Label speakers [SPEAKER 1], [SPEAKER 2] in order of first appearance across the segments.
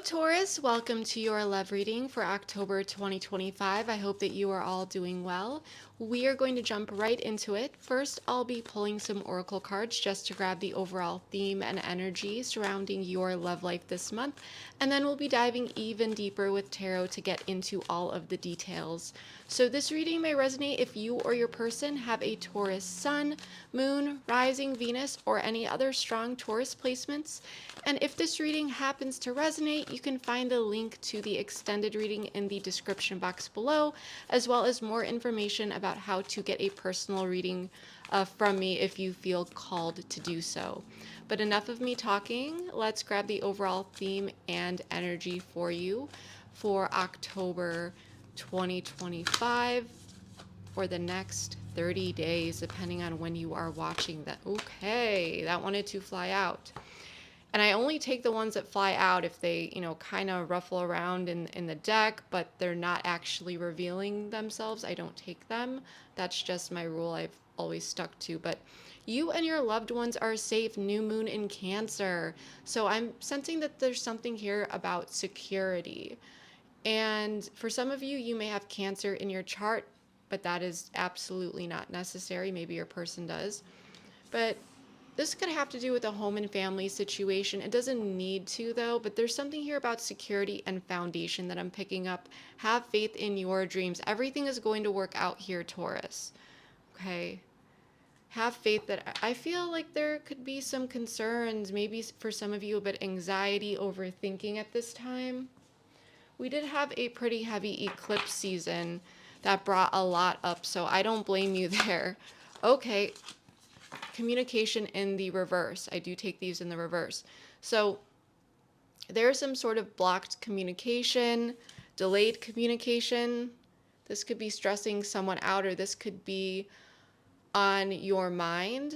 [SPEAKER 1] Hello, Taurus. Welcome to your love reading for October 2025. I hope that you are all doing well. We are going to jump right into it. First, I'll be pulling some oracle cards just to grab the overall theme and energy surrounding your love life this month, and then we'll be diving even deeper with tarot to get into all of the details. So this reading may resonate if you or your person have a Taurus sun, moon, rising Venus, or any other strong Taurus placements. And if this reading happens to resonate, you can find the link to the extended reading in the description box below, as well as more information about how to get a personal reading from me if you feel called to do so. But enough of me talking. Let's grab the overall theme and energy for you for October 2025 for the next 30 days, depending on when you are watching that. Okay, that wanted to fly out. And I only take the ones that fly out if they, kind of ruffle around in the deck, but they're not actually revealing themselves. I don't take them. That's just my rule I've always stuck to. But you and your loved ones are safe. New moon in Cancer. So I'm sensing that there's something here about security. And for some of you, you may have Cancer in your chart, but that is absolutely not necessary. Maybe your person does. But this could have to do with a home and family situation. It doesn't need to, though, but there's something here about security and foundation that I'm picking up. Have faith in your dreams. Everything is going to work out here, Taurus. Okay? Have faith that I feel like there could be some concerns, maybe for some of you, a bit anxiety, overthinking at this time. We did have a pretty heavy eclipse season that brought a lot up, so I don't blame you there. Okay, communication in the reverse. I do take these in the reverse. So there's some sort of blocked communication, delayed communication. This could be stressing someone out, or this could be on your mind.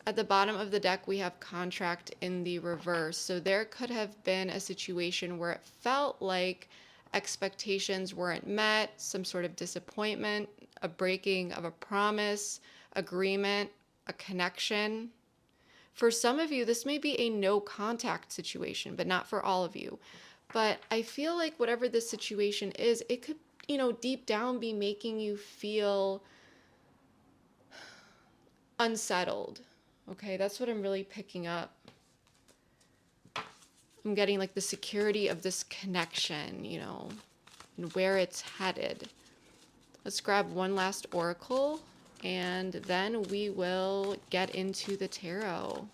[SPEAKER 1] At the bottom of the deck, we have contract in the reverse. So there could have been a situation where it felt like expectations weren't met, some sort of disappointment, a breaking of a promise, agreement, a connection. For some of you, this may be a no contact situation, but not for all of you. But I feel like whatever this situation is, it could, deep down be making you feel unsettled. Okay, that's what I'm really picking up. I'm getting like the security of this connection, and where it's headed. Let's grab one last oracle, and then we will get into the tarot.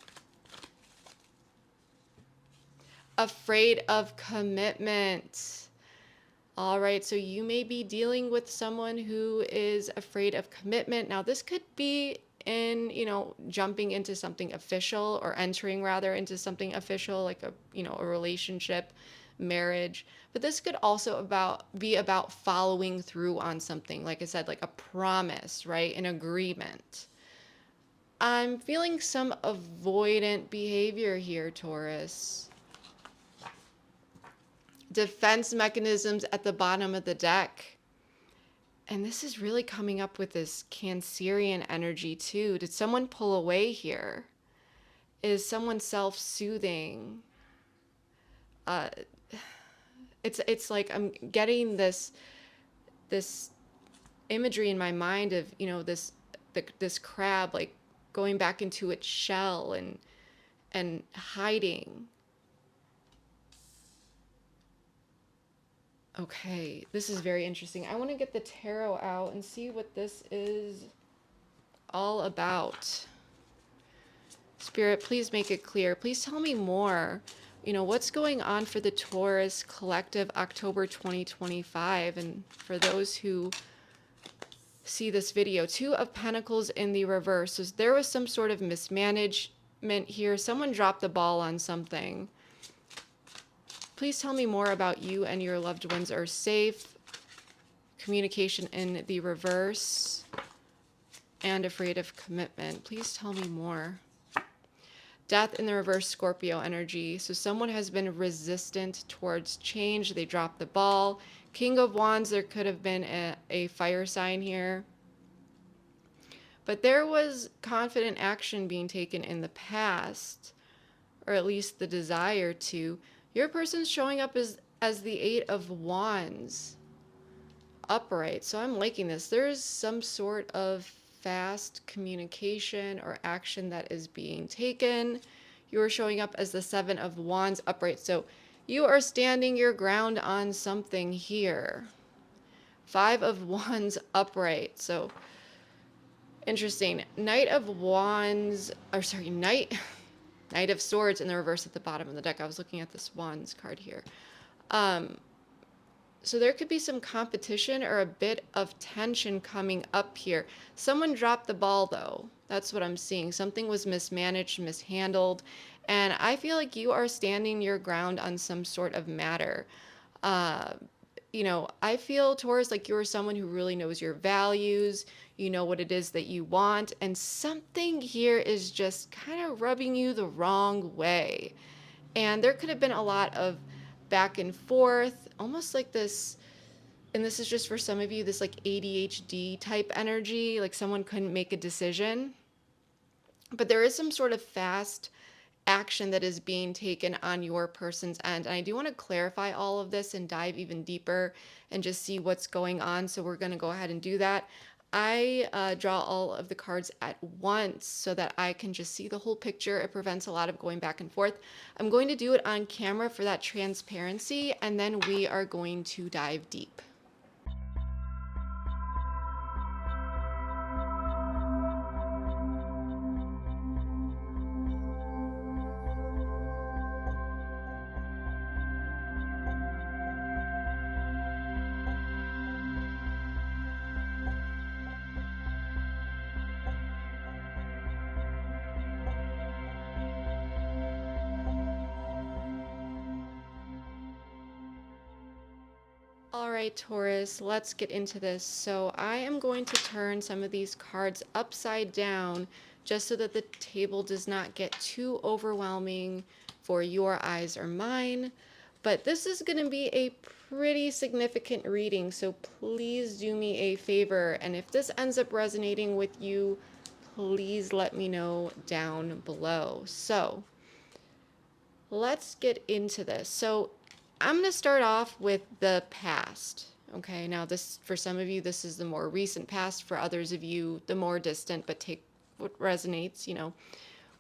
[SPEAKER 1] Afraid of commitment. All right, so you may be dealing with someone who is afraid of commitment. Now, this could be in, jumping into something official, or entering rather into something official, like a relationship, marriage. But this could also be about following through on something, like I said, like a promise, right? An agreement. I'm feeling some avoidant behavior here, Taurus. Defense mechanisms at the bottom of the deck. And this is really coming up with this Cancerian energy too. Did someone pull away here? Is someone self-soothing? It's like I'm getting this imagery in my mind of, this crab like going back into its shell and hiding. Okay, this is very interesting. I want to get the tarot out and see what this is all about. Spirit, please make it clear. Please tell me more. What's going on for the Taurus collective October 2025? And for those who see this video, Two of Pentacles in the reverse. So there was some sort of mismanagement here. Someone dropped the ball on something. Please tell me more about you and your loved ones are safe. Communication in the reverse. And afraid of commitment. Please tell me more. Death in the reverse, Scorpio energy. So someone has been resistant towards change. They dropped the ball. King of Wands, there could have been a fire sign here. But there was confident action being taken in the past. or at least the desire to. Your person's showing up as the Eight of Wands upright. So I'm liking this. There's some sort of fast communication or action that is being taken. You're showing up as the Seven of Wands upright. So you are standing your ground on something here. Five of Wands upright. So interesting. Knight of Wands, or sorry, Knight of Swords in the reverse at the bottom of the deck. I was looking at this Wands card here. So there could be some competition or a bit of tension coming up here. Someone dropped the ball though. That's what I'm seeing. Something was mismanaged, mishandled, and I feel like you are standing your ground on some sort of matter. I feel, Taurus, like you're someone who really knows your values, you know what it is that you want, and something here is just kind of rubbing you the wrong way. And there could have been a lot of back and forth, almost like this, and this is just for some of you, this like ADHD type energy, like someone couldn't make a decision. But there is some sort of fast action that is being taken on your person's end. And I do want to clarify all of this and dive even deeper and just see what's going on. So we're going to go ahead and do that. I draw all of the cards at once so that I can just see the whole picture. It prevents a lot of going back and forth. I'm going to do it on camera for that transparency, and then we are going to dive deep. All right, Taurus, let's get into this. So I am going to turn some of these cards upside down just so that the table does not get too overwhelming for your eyes or mine. But this is going to be a pretty significant reading, so please do me a favor. And if this ends up resonating with you, please let me know down below. So let's get into this. So I'm going to start off with the past. Okay, now this, for some of you, this is the more recent past. For others of you, the more distant, but take what resonates,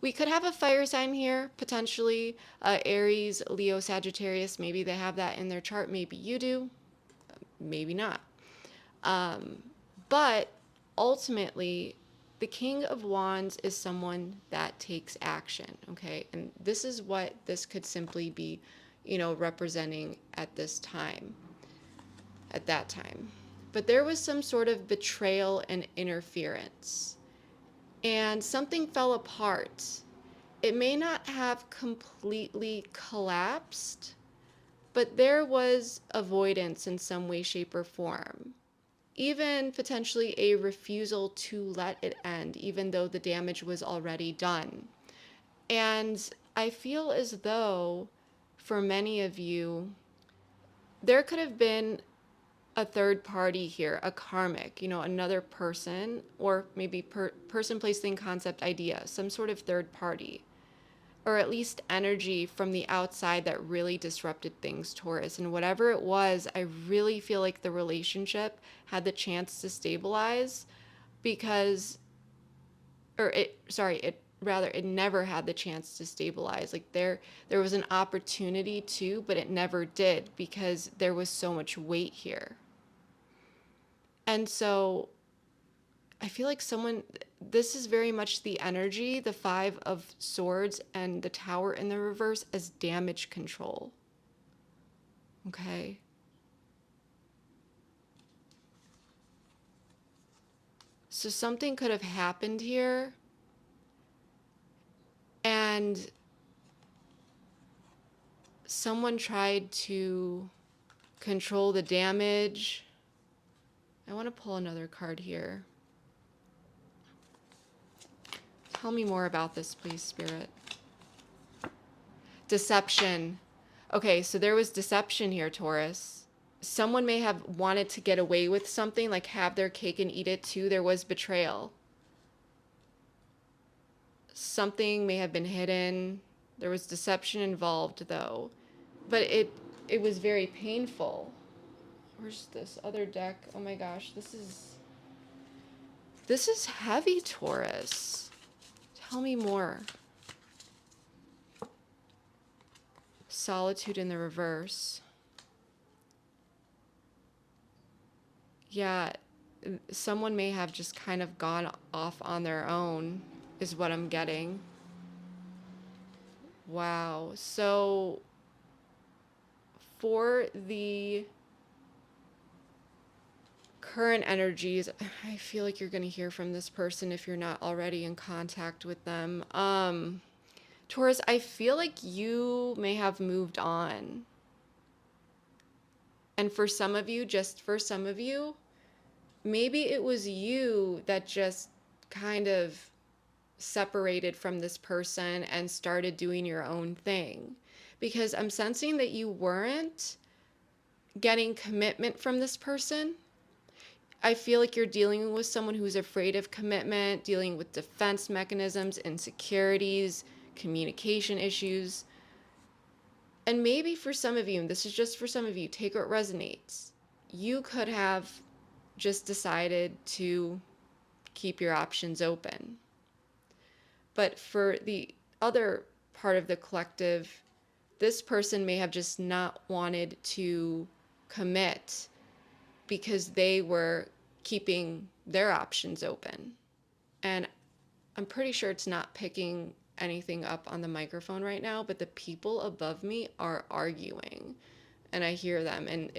[SPEAKER 1] We could have a fire sign here, potentially Aries, Leo, Sagittarius. Maybe they have that in their chart. Maybe you do. Maybe not. But ultimately, the King of Wands is someone that takes action, okay? And this is what this could simply be, representing at this time, at that time. But there was some sort of betrayal and interference, and something fell apart. It may not have completely collapsed, but there was avoidance in some way, shape, or form. Even potentially a refusal to let it end, even though the damage was already done. And I feel as though for many of you, there could have been a third party here, a karmic, another person, or maybe person, place, thing, concept, idea, some sort of third party, or at least energy from the outside that really disrupted things, Taurus. And whatever it was, I really feel like the relationship had the chance to stabilize because, it never had the chance to stabilize. Like there was an opportunity to, but it never did because there was so much weight here. And so I feel like this is very much the energy, the Five of Swords and the Tower in the reverse, as damage control. Okay. So something could have happened here, and someone tried to control the damage. I want to pull another card here. Tell me more about this, please, Spirit. Deception. Okay, so there was deception here, Taurus. Someone may have wanted to get away with something, like have their cake and eat it too. There was betrayal. Something may have been hidden. There was deception involved though, but it was very painful. Where's this other deck? Oh my gosh, this is heavy, Taurus. Tell me more. Solitude in the reverse. Yeah, someone may have just kind of gone off on their own, is what I'm getting. Wow. So for the current energies, I feel like you're going to hear from this person if you're not already in contact with them. Taurus, I feel like you may have moved on. And for some of you, just for some of you, maybe it was you that just kind of separated from this person and started doing your own thing. Because I'm sensing that you weren't getting commitment from this person. I feel like you're dealing with someone who's afraid of commitment, dealing with defense mechanisms, insecurities, communication issues. And maybe for some of you, and this is just for some of you, take what resonates. You could have just decided to keep your options open. But for the other part of the collective, this person may have just not wanted to commit because they were keeping their options open. And I'm pretty sure it's not picking anything up on the microphone right now, but the people above me are arguing and I hear them. And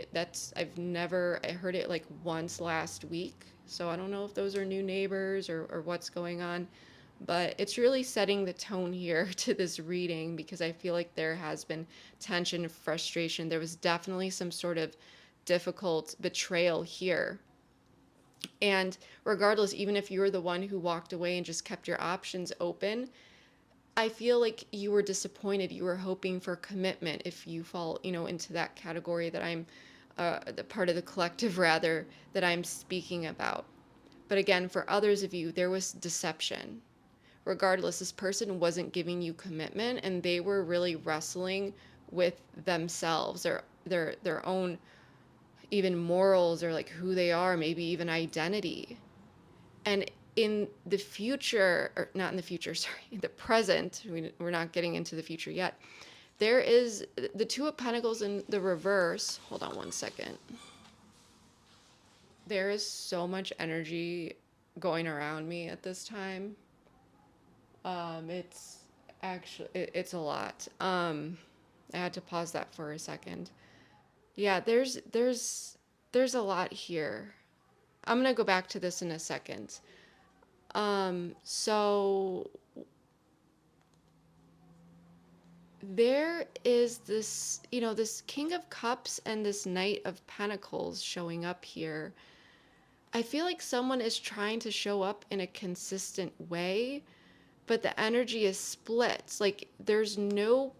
[SPEAKER 1] I heard it like once last week. So I don't know if those are new neighbors or what's going on, but it's really setting the tone here to this reading because I feel like there has been tension and frustration. There was definitely some sort of difficult betrayal here. And regardless, even if you were the one who walked away and just kept your options open, I feel like you were disappointed. You were hoping for commitment if you fall, into that category that I'm, the part of the collective rather, that I'm speaking about. But again, for others of you, there was deception. Regardless, this person wasn't giving you commitment and they were really wrestling with themselves or their own even morals or like who they are, maybe even identity. And in the future, or not in the future, sorry, in the present, we're not getting into the future yet. There is the Two of Pentacles in the reverse. Hold on one second. There is so much energy going around me at this time. It's actually, it's a lot. I had to pause that for a second. Yeah, there's a lot here. I'm gonna go back to this in a second. So there is this, this King of Cups and this Knight of Pentacles showing up here. I feel like someone is trying to show up in a consistent way, but the energy is split. Like there's no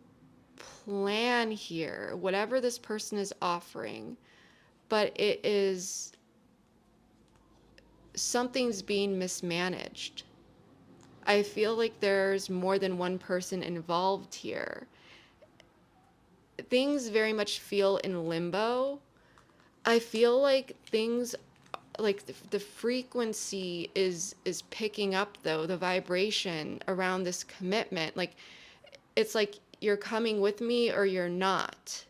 [SPEAKER 1] plan here, whatever this person is offering, but it is something's being mismanaged. I feel like there's more than one person involved here. Things very much feel in limbo. I feel like things like the frequency is picking up though, the vibration around this commitment. Like it's like you're coming with me or you're not.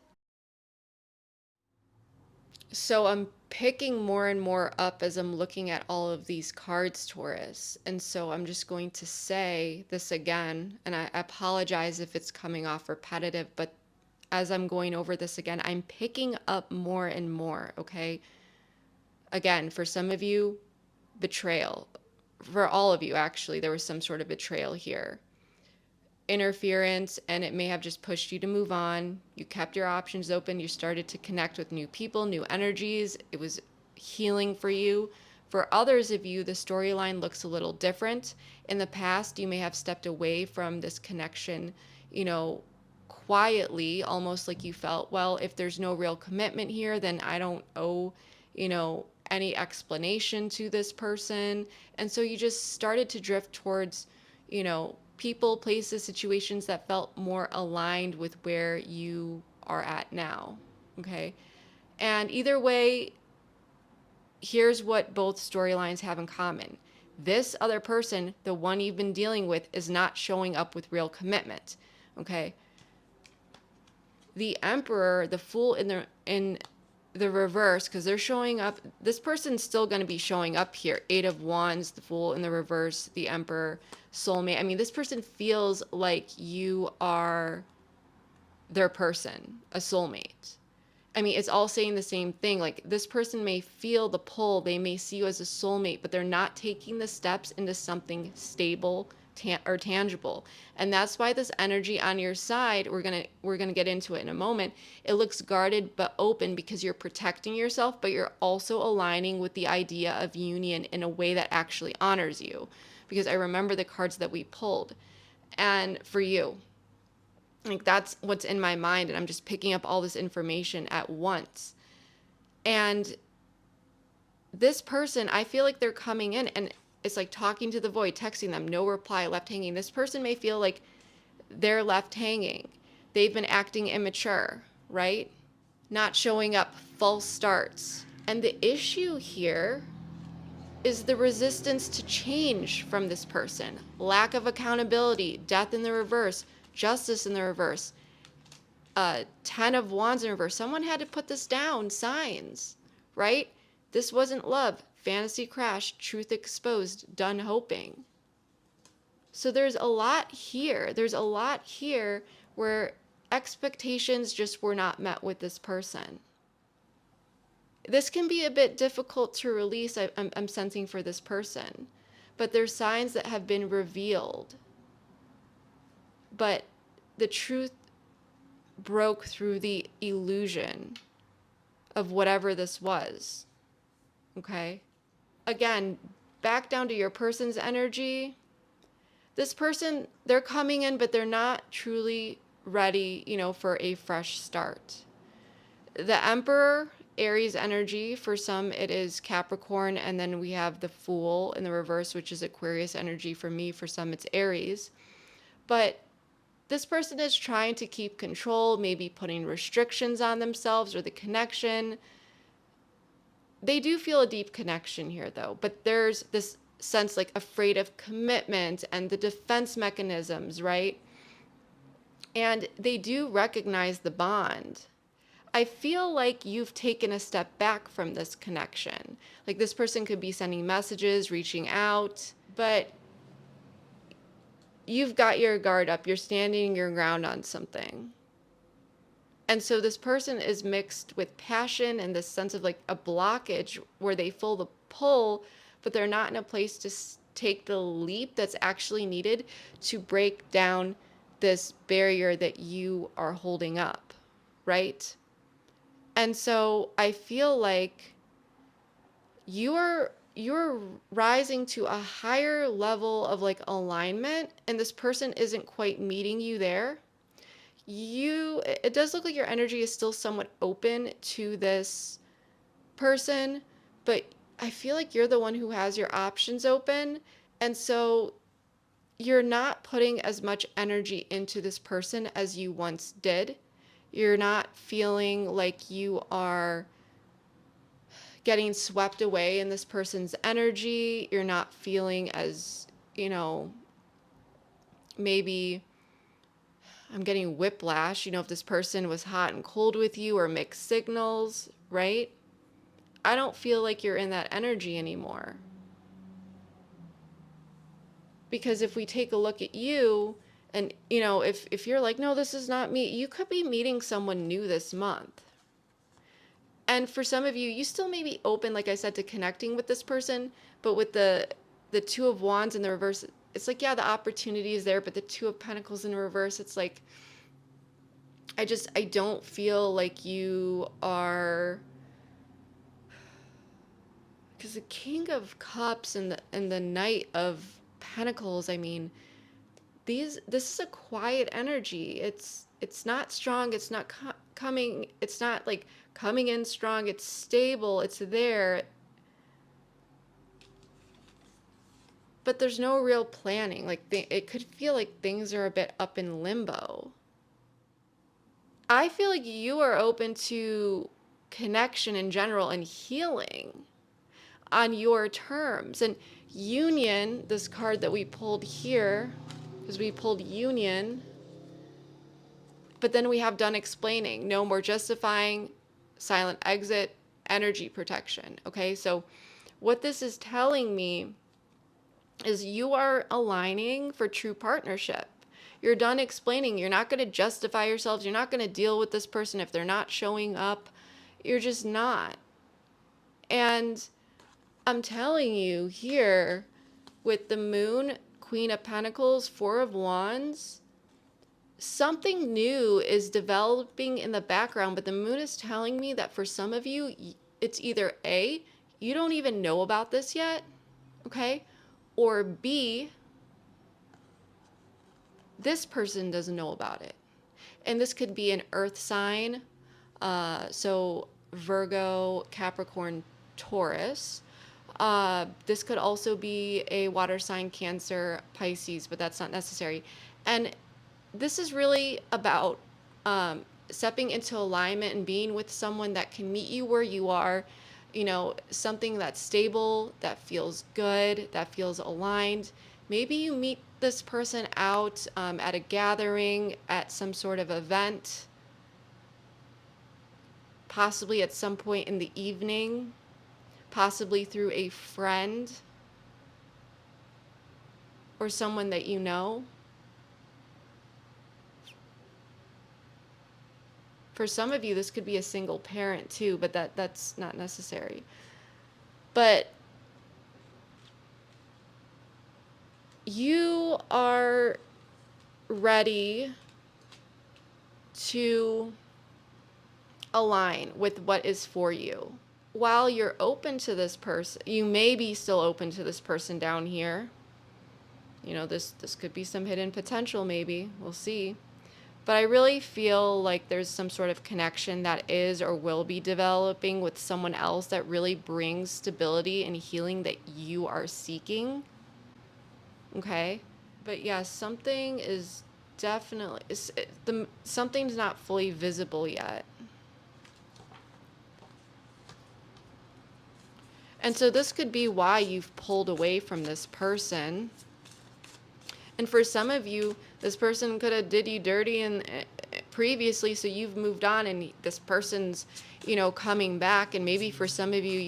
[SPEAKER 1] So I'm picking more and more up as I'm looking at all of these cards, Taurus. And so I'm just going to say this again, and I apologize if it's coming off repetitive, but as I'm going over this again, I'm picking up more and more, okay? Again, for some of you, betrayal. For all of you, actually, there was some sort of betrayal here. Interference, and it may have just pushed you to move on. You kept your options open. You started to connect with new people, new energies. It was healing for you. For others of you, the storyline looks a little different. In the past, you may have stepped away from this connection, quietly, almost like you felt, well, if there's no real commitment here, then I don't owe, any explanation to this person. And so you just started to drift towards, you know, people, places, situations that felt more aligned with where you are at now. Okay. And either way, here's what both storylines have in common. This other person, the one you've been dealing with, is not showing up with real commitment. Okay. The Emperor, the Fool in the reverse, because they're showing up. This person's still going to be showing up here. Eight of Wands, the Fool in the reverse, the Emperor, soulmate. I mean, this person feels like you are their person, a soulmate. I mean, it's all saying the same thing. Like, this person may feel the pull, they may see you as a soulmate, but they're not taking the steps into something stable or tangible. And that's why this energy on your side, we're gonna get into it in a moment. It looks guarded but open because you're protecting yourself, but you're also aligning with the idea of union in a way that actually honors you. Because I remember the cards that we pulled, and for you, like, that's what's in my mind, and I'm just picking up all this information at once. And this person, I feel like they're coming in, and it's like talking to the void, texting them, no reply, left hanging. This person may feel like they're left hanging. They've been acting immature, right? Not showing up, false starts. And the issue here is the resistance to change from this person. Lack of accountability, death in the reverse, justice in the reverse, 10 of Wands in reverse. Someone had to put this down, signs, right? This wasn't love. Fantasy crashed, truth exposed, done hoping. So there's a lot here. There's a lot here where expectations just were not met with this person. This can be a bit difficult to release, I'm sensing, for this person. But there's signs that have been revealed. But the truth broke through the illusion of whatever this was. Okay? Again, back down to your person's energy. This person, they're coming in, but they're not truly ready, for a fresh start. The Emperor, Aries energy, for some it is Capricorn, and then we have the Fool in the reverse, which is Aquarius energy. For me, for some it's Aries. But this person is trying to keep control, maybe putting restrictions on themselves or the connection. They do feel a deep connection here, though, but there's this sense like afraid of commitment and the defense mechanisms, right? And they do recognize the bond. I feel like you've taken a step back from this connection. Like, this person could be sending messages, reaching out, but you've got your guard up. You're standing your ground on something. And so this person is mixed with passion and this sense of like a blockage where they feel the pull, but they're not in a place to take the leap that's actually needed to break down this barrier that you are holding up, right? And so I feel like you're rising to a higher level of like alignment, and this person isn't quite meeting you there. It does look like your energy is still somewhat open to this person, but I feel like you're the one who has your options open. And so you're not putting as much energy into this person as you once did. You're not feeling like you are getting swept away in this person's energy. You're not feeling as, maybe I'm getting whiplash, if this person was hot and cold with you, or mixed signals, right? I don't feel like you're in that energy anymore. Because if we take a look at you, and, if you're like, no, this is not me, you could be meeting someone new this month. And for some of you, you still may be open, like I said, to connecting with this person, but with the Two of Wands in the reverse, it's like, yeah, the opportunity is there, but the Two of Pentacles in the reverse, it's like, I don't feel like you are, because the King of Cups and the Knight of Pentacles, I mean, this is a quiet energy. It's not strong. It's not coming. It's not like coming in strong. It's stable. It's there. but there's no real planning. Like it could feel like things are a bit up in limbo. I feel like you are open to connection in general and healing on your terms. And union, this card that we pulled here, because we pulled union, but then we have done explaining, no more justifying, silent exit, energy protection. Okay, so what this is telling me is you are aligning for true partnership. You're done explaining. You're not going to justify yourselves. You're not going to deal with this person if they're not showing up. You're just not. And I'm telling you here, with the moon, Queen of Pentacles, Four of Wands, something new is developing in the background, but the moon is telling me that for some of you, it's either A, you don't even know about this yet, okay? Or B, this person doesn't know about it. And this could be an earth sign, so Virgo, Capricorn, Taurus. This could also be a water sign, Cancer, Pisces, but that's not necessary. And this is really about stepping into alignment and being with someone that can meet you where you are, you know, something that's stable, that feels good, that feels aligned. Maybe you meet this person out at a gathering, at some sort of event, possibly at some point in the evening, possibly through a friend or someone that you know. For some of you, this could be a single parent too, but that's not necessary. But you are ready to align with what is for you. While you're open to this person, you may be still open to this person down here. You know, this could be some hidden potential, maybe. We'll see. But I really feel like there's some sort of connection that is or will be developing with someone else that really brings stability and healing that you are seeking. Okay? But yeah, something is definitely, something's not fully visible yet. And so this could be why you've pulled away from this person. And for some of you, this person could have did you dirty and previously, so you've moved on, and this person's, you know, coming back. And maybe for some of you,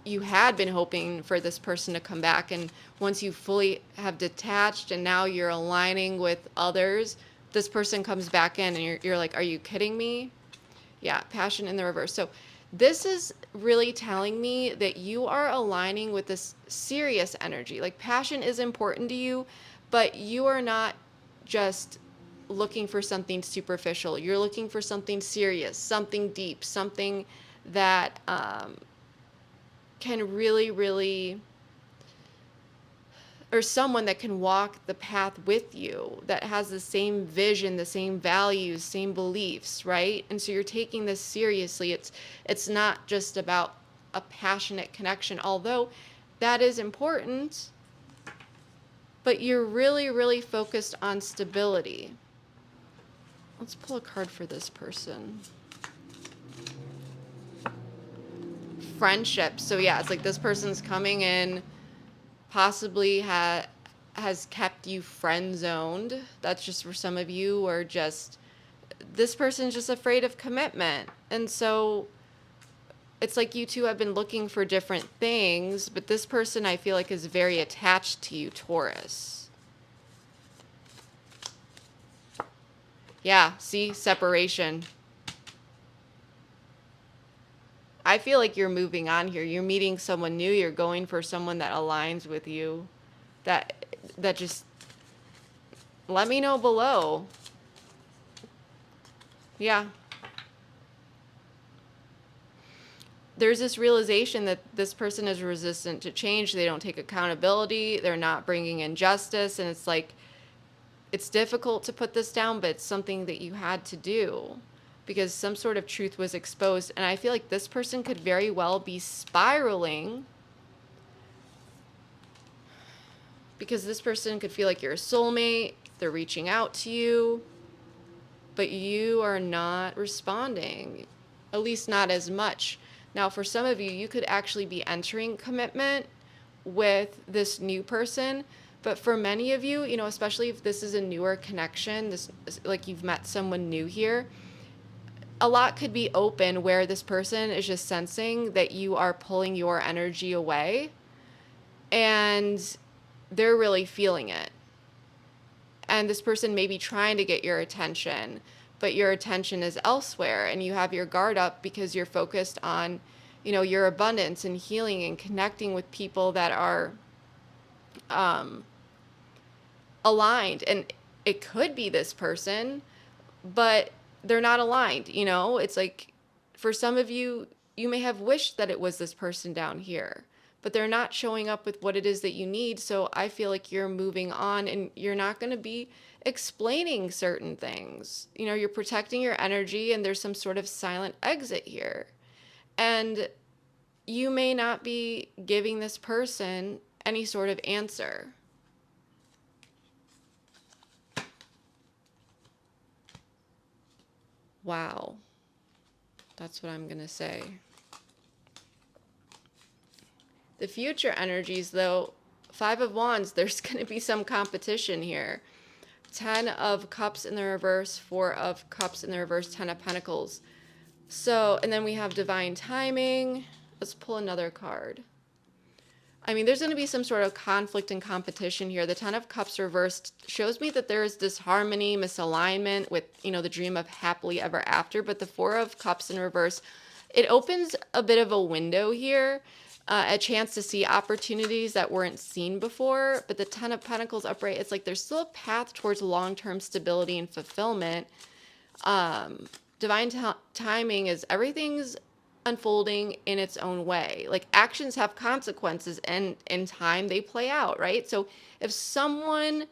[SPEAKER 1] you had been hoping for this person to come back, and once you fully have detached and now you're aligning with others, this person comes back in, and you're like, are you kidding me? Yeah, passion in the reverse. So this is really telling me that you are aligning with this serious energy. Like, passion is important to you, but you are not just looking for something superficial. You're looking for something serious, something deep, something that can really, really, or someone that can walk the path with you, that has the same vision, the same values, same beliefs, right? And so you're taking this seriously. It's not just about a passionate connection, although that is important, but you're really, really focused on stability. Let's pull a card for this person. Friendship. So yeah, it's like this person's coming in, possibly has kept you friend zoned. That's just for some of you, or just this person's just afraid of commitment. And so it's like you two have been looking for different things, but this person I feel like is very attached to you, Taurus. Yeah, see, separation. I feel like you're moving on here. You're meeting someone new. You're going for someone that aligns with you. That just, let me know below. Yeah. There's this realization that this person is resistant to change. They don't take accountability. They're not bringing in justice. And it's like, it's difficult to put this down, but it's something that you had to do because some sort of truth was exposed. And I feel like this person could very well be spiraling Because this person could feel like you're a soulmate. They're reaching out to you, but you are not responding, at least not as much. Now, for some of you, you could actually be entering commitment with this new person. But for many of you, you know, especially if this is a newer connection, this, like you've met someone new here, a lot could be open where this person is just sensing that you are pulling your energy away, and they're really feeling it. And this person may be trying to get your attention, but your attention is elsewhere, and you have your guard up because you're focused on, you know, your abundance and healing and connecting with people that are aligned. And it could be this person, but they're not aligned. You know, it's like for some of you, you may have wished that it was this person down here, but they're not showing up with what it is that you need. So I feel like you're moving on, and you're not going to be explaining certain things. You know, you're protecting your energy, and there's some sort of silent exit here. And you may not be giving this person any sort of answer. Wow. That's what I'm going to say. The future energies, though, 5 of Wands, there's going to be some competition here. 10 of Cups in the reverse, 4 of Cups in the reverse, 10 of Pentacles. So, and then we have divine timing. Let's pull another card. I mean, there's going to be some sort of conflict and competition here. The 10 of Cups reversed shows me that there is disharmony, misalignment with, you know, the dream of happily ever after. But the 4 of Cups in reverse, it opens a bit of a window here, a chance to see opportunities that weren't seen before. But the 10 of Pentacles upright, it's like there's still a path towards long-term stability and fulfillment. Divine timing is everything's unfolding in its own way. Like actions have consequences, and in time they play out, right? So if someone,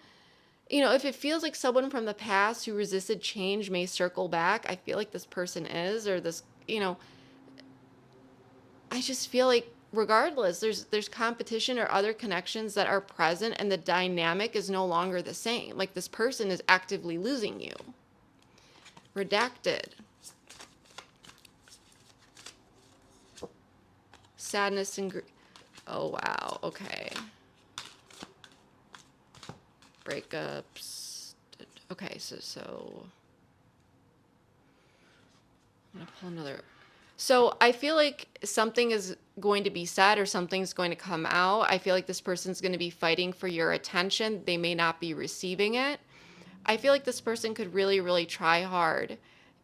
[SPEAKER 1] you know, if it feels like someone from the past who resisted change may circle back, I feel like this person is, or this, you know, I just feel like regardless, there's competition or other connections that are present, and the dynamic is no longer the same. Like this person is actively losing you. Redacted. Sadness and grief. Oh, wow. Okay. Breakups. Okay, so I'm going to pull another. So I feel like something is going to be said, or something's going to come out. I feel like this person's going to be fighting for your attention. They may not be receiving it. I feel like this person could really, really try hard.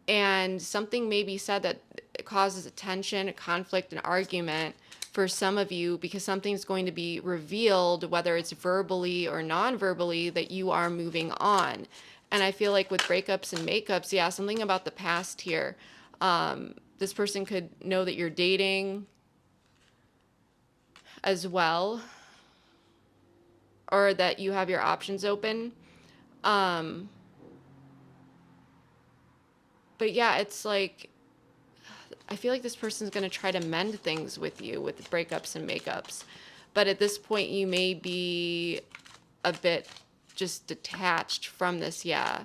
[SPEAKER 1] And something may be said that causes a tension, a conflict, an argument for some of you, because something's going to be revealed, whether it's verbally or non-verbally, that you are moving on. And I feel like with breakups and makeups, yeah, something about the past here. This person could know that you're dating as well, or that you have your options open. But yeah, it's like, I feel like this person's going to try to mend things with you with breakups and makeups. But at this point, you may be a bit just detached from this. Yeah.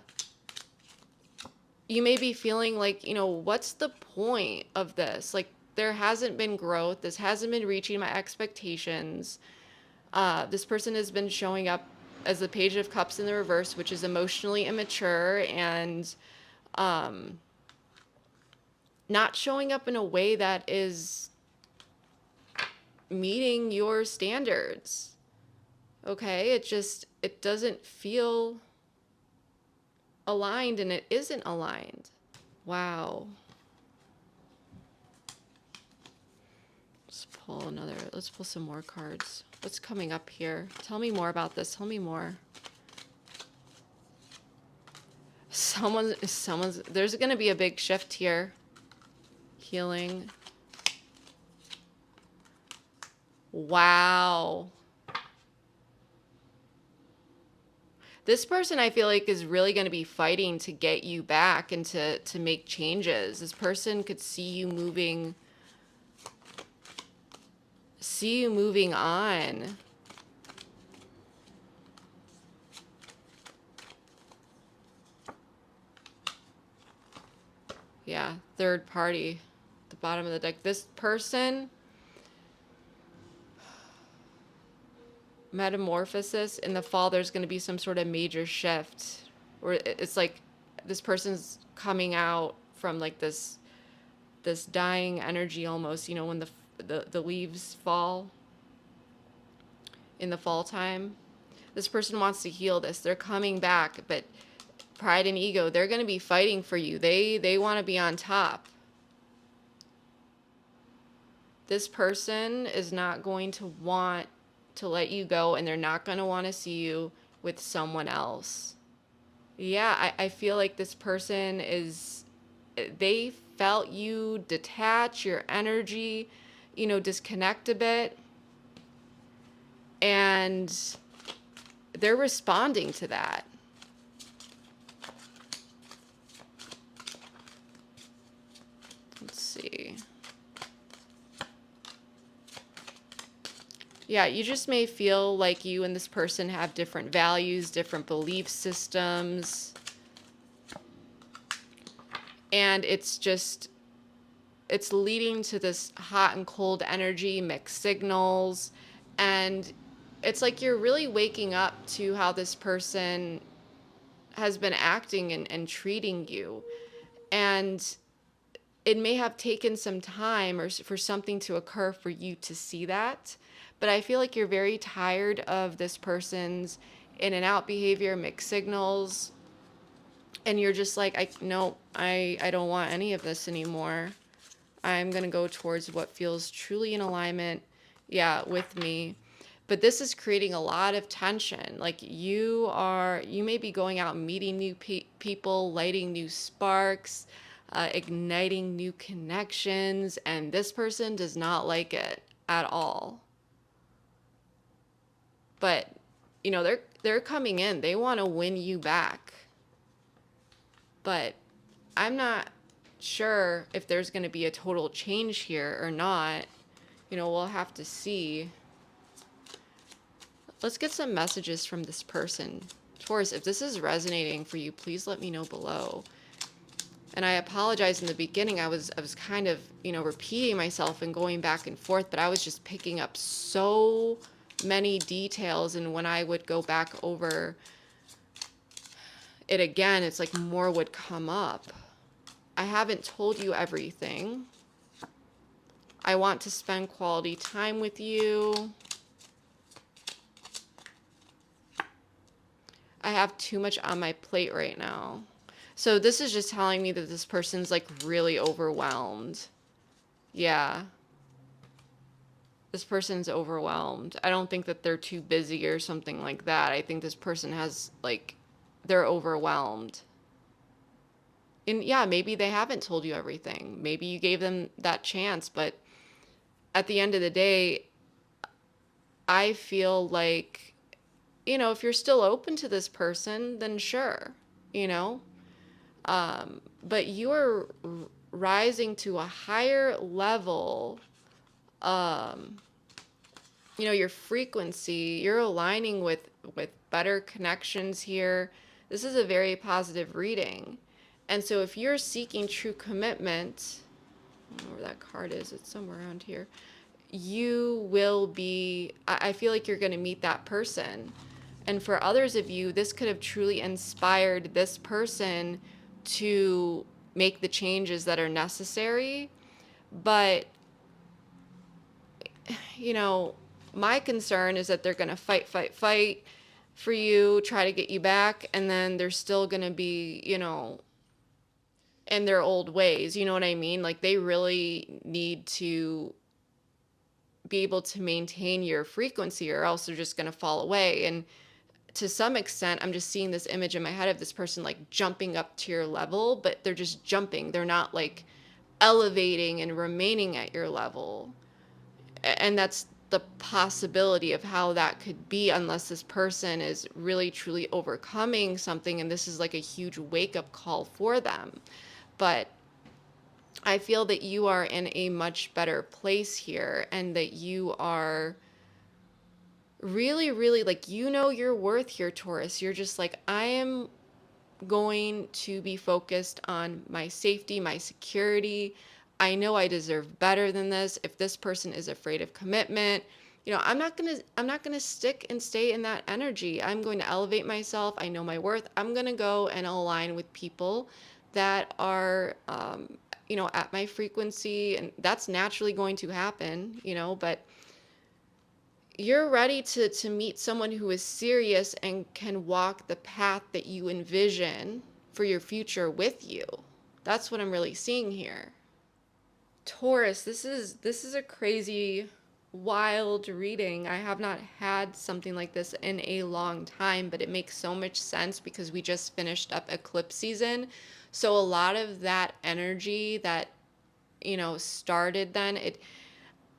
[SPEAKER 1] You may be feeling like, you know, what's the point of this? Like, there hasn't been growth. This hasn't been reaching my expectations. This person has been showing up as the Page of Cups in the reverse, which is emotionally immature and not showing up in a way that is meeting your standards. Okay, it doesn't feel aligned, and it isn't aligned. Wow. Let's pull some more cards. What's coming up here? Tell me more about this. Tell me more. There's going to be a big shift here. Healing. Wow. This person, I feel like, is really going to be fighting to get you back and to make changes. This person could see you moving on. Yeah, third party, the bottom of the deck. This person, metamorphosis. In the fall, there's going to be some sort of major shift, or it's like this person's coming out from like this dying energy almost. You know, when the leaves fall in the fall time. This person wants to heal this. They're coming back, but pride and ego, they're going to be fighting for you. They want to be on top. This person is not going to want to let you go, and they're not going to want to see you with someone else. Yeah, I feel like this person is, they felt you detach your energy, you know, disconnect a bit, and they're responding to that. Let's see. Yeah, you just may feel like you and this person have different values, different belief systems. And it's leading to this hot and cold energy, mixed signals. And it's like you're really waking up to how this person has been acting and treating you. And it may have taken some time or for something to occur for you to see that. But I feel like you're very tired of this person's in and out behavior, mixed signals. And you're just like, I don't want any of this anymore. I'm going to go towards what feels truly in alignment, yeah, with me. But this is creating a lot of tension. Like you may be going out and meeting new people, lighting new sparks, igniting new connections, and this person does not like it at all. But you know, they're coming in. They want to win you back. But I'm not sure if there's going to be a total change here or not. You know, we'll have to see. Let's get some messages from this person. Taurus, if this is resonating for you, please let me know below. And I apologize in the beginning. I was kind of, you know, repeating myself and going back and forth, but I was just picking up so many details. And when I would go back over it again, it's like more would come up. I haven't told you everything. I want to spend quality time with you. I have too much on my plate right now. So this is just telling me that this person's like really overwhelmed. Yeah. This person's overwhelmed. I don't think that they're too busy or something like that. I think this person has like, they're overwhelmed. And yeah, maybe they haven't told you everything. Maybe you gave them that chance, but at the end of the day, I feel like, you know, if you're still open to this person, then sure, you know. But you're rising to a higher level. You know, your frequency, you're aligning with better connections here. This is a very positive reading. And so if you're seeking true commitment, I don't know where that card is, it's somewhere around here. You will be, I feel like you're going to meet that person. And for others of you, this could have truly inspired this person to make the changes that are necessary. But, you know, my concern is that they're going to fight for you, try to get you back, and then they're still going to be, you know, in their old ways. You know what I mean? Like they really need to be able to maintain your frequency or else they're just going to fall away. And to some extent, I'm just seeing this image in my head of this person like jumping up to your level, but they're just jumping. They're not like elevating and remaining at your level. And that's the possibility of how that could be unless this person is really truly overcoming something and this is like a huge wake-up call for them. But I feel that you are in a much better place here and that you are really, really like, you know, your worth here, Taurus. You're just like, I am going to be focused on my safety, my security. I know I deserve better than this. If this person is afraid of commitment, I'm not going to stick and stay in that energy. I'm going to elevate myself. I know my worth. I'm going to go and align with people that are at my frequency, and that's naturally going to happen, but you're ready to meet someone who is serious and can walk the path that you envision for your future with you. That's what I'm really seeing here. Taurus, this is a crazy, wild reading. I have not had something like this in a long time, but it makes so much sense because we just finished up eclipse season. So a lot of that energy that, started then,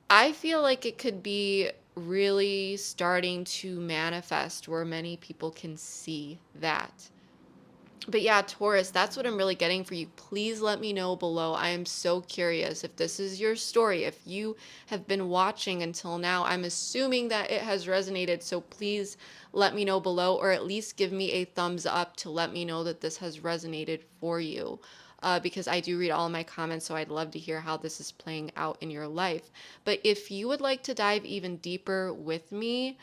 [SPEAKER 1] I feel like it could be really starting to manifest where many people can see that. But yeah, Taurus, that's what I'm really getting for you. Please let me know below. I am so curious if this is your story. If you have been watching until now, I'm assuming that it has resonated. So please let me know below, or at least give me a thumbs up to let me know that this has resonated for you. Because I do read all of my comments, so I'd love to hear how this is playing out in your life. But if you would like to dive even deeper with me,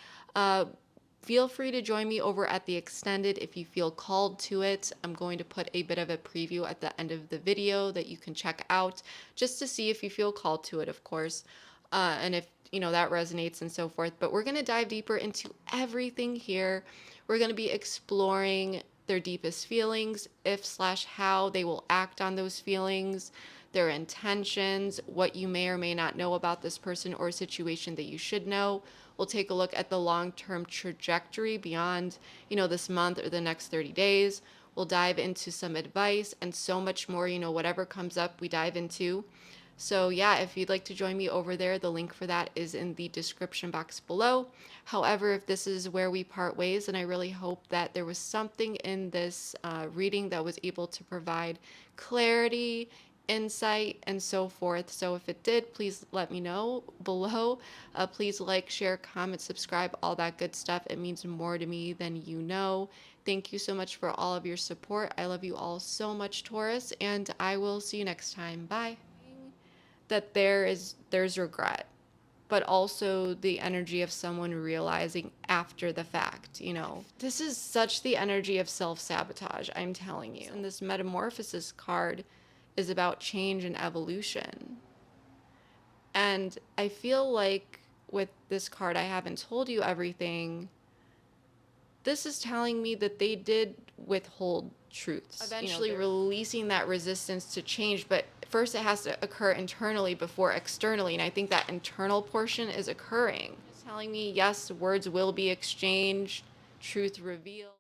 [SPEAKER 1] feel free to join me over at the extended if you feel called to it. I'm going to put a bit of a preview at the end of the video that you can check out just to see if you feel called to it, of course, and if that resonates and so forth. But we're going to dive deeper into everything here. We're going to be exploring their deepest feelings, if/how they will act on those feelings, their intentions, what you may or may not know about this person or situation that you should know. We'll take a look at the long-term trajectory beyond, this month or the next 30 days. We'll dive into some advice and so much more, whatever comes up, we dive into. So yeah, if you'd like to join me over there, the link for that is in the description box below. However, if this is where we part ways, and I really hope that there was something in this reading that was able to provide clarity, insight, and so forth. So if it did, please let me know below. Please like, share, comment, subscribe, all that good stuff. It means more to me than you know. Thank you so much for all of your support. I love you all so much, Taurus, and I will see you next time. Bye. That there's regret, but also the energy of someone realizing after the fact, this is such the energy of self-sabotage, I'm telling you. And this metamorphosis card is about change and evolution, and I feel like with this card, I haven't told you everything. This is telling me that they did withhold truths, eventually releasing that resistance to change. But first, it has to occur internally before externally. And I think that internal portion is occurring. It's telling me, yes, words will be exchanged, truth revealed.